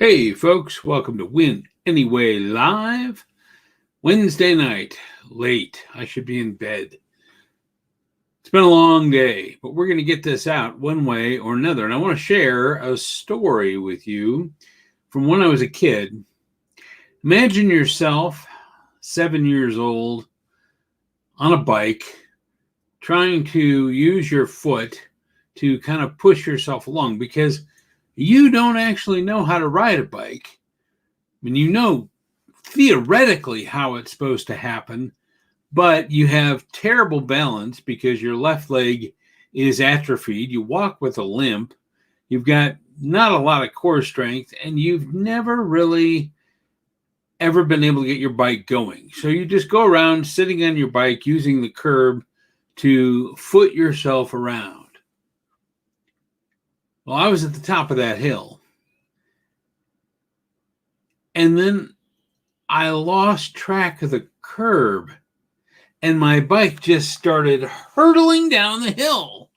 Hey, folks, welcome to Win Anyway Live. Wednesday night, late. I should be in bed. It's been a long day, but we're going to get this out one way or another. And I want to share a story with you from when I was a kid. Imagine yourself, 7 years old, on a bike, trying to use your foot to kind of push yourself along because you don't actually know how to ride a bike. I mean, you know theoretically how it's supposed to happen, but you have terrible balance because your left leg is atrophied. You walk with a limp. You've got not a lot of core strength, and you've never really ever been able to get your bike going. So you just go around sitting on your bike using the curb to foot yourself around. Well, I was at the top of that hill. And then I lost track of the curb. And my bike just started hurtling down the hill.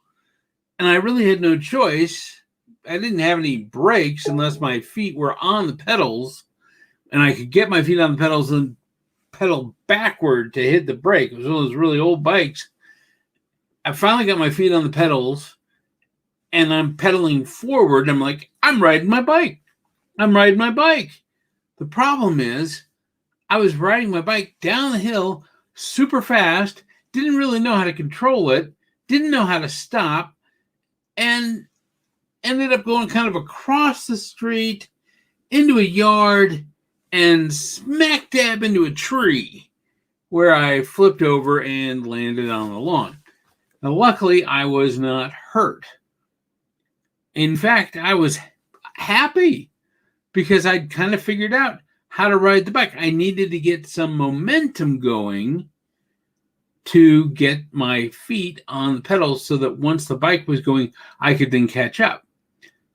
And I really had no choice. I didn't have any brakes unless my feet were on the pedals. And I could get my feet on the pedals and pedal backward to hit the brake. It was one of those really old bikes. I finally got my feet on the pedals. And I'm pedaling forward. I'm like, I'm riding my bike. I'm riding my bike. The problem is I was riding my bike down the hill super fast, didn't really know how to control it, didn't know how to stop, and ended up going kind of across the street into a yard and smack dab into a tree where I flipped over and landed on the lawn. Now, luckily, I was not hurt. In fact, I was happy because I'd kind of figured out how to ride the bike. I needed to get some momentum going to get my feet on the pedals so that once the bike was going, I could then catch up.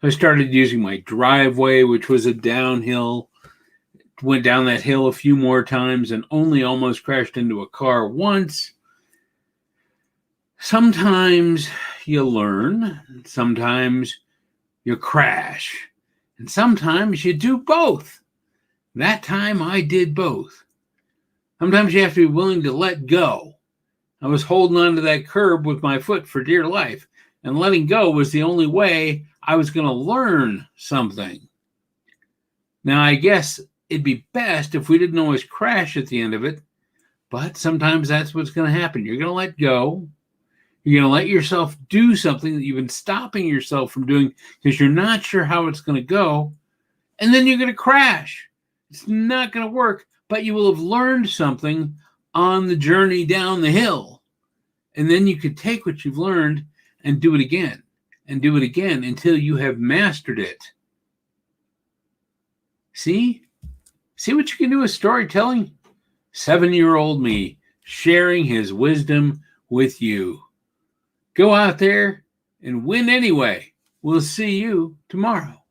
I started using my driveway, which was a downhill, went down that hill a few more times and only almost crashed into a car once. Sometimes you learn, sometimes you crash, and sometimes you do both. That time I did both. Sometimes you have to be willing to let go. I was holding onto that curb with my foot for dear life, and letting go was the only way I was going to learn something. Now, I guess it'd be best if we didn't always crash at the end of it, but sometimes that's what's going to happen. You're going to let go. You're going to let yourself do something that you've been stopping yourself from doing because you're not sure how it's going to go. And then you're going to crash. It's not going to work, but you will have learned something on the journey down the hill. And then you could take what you've learned and do it again and do it again until you have mastered it. See? See what you can do with storytelling? 7-year-old me sharing his wisdom with you. Go out there and win anyway. We'll see you tomorrow.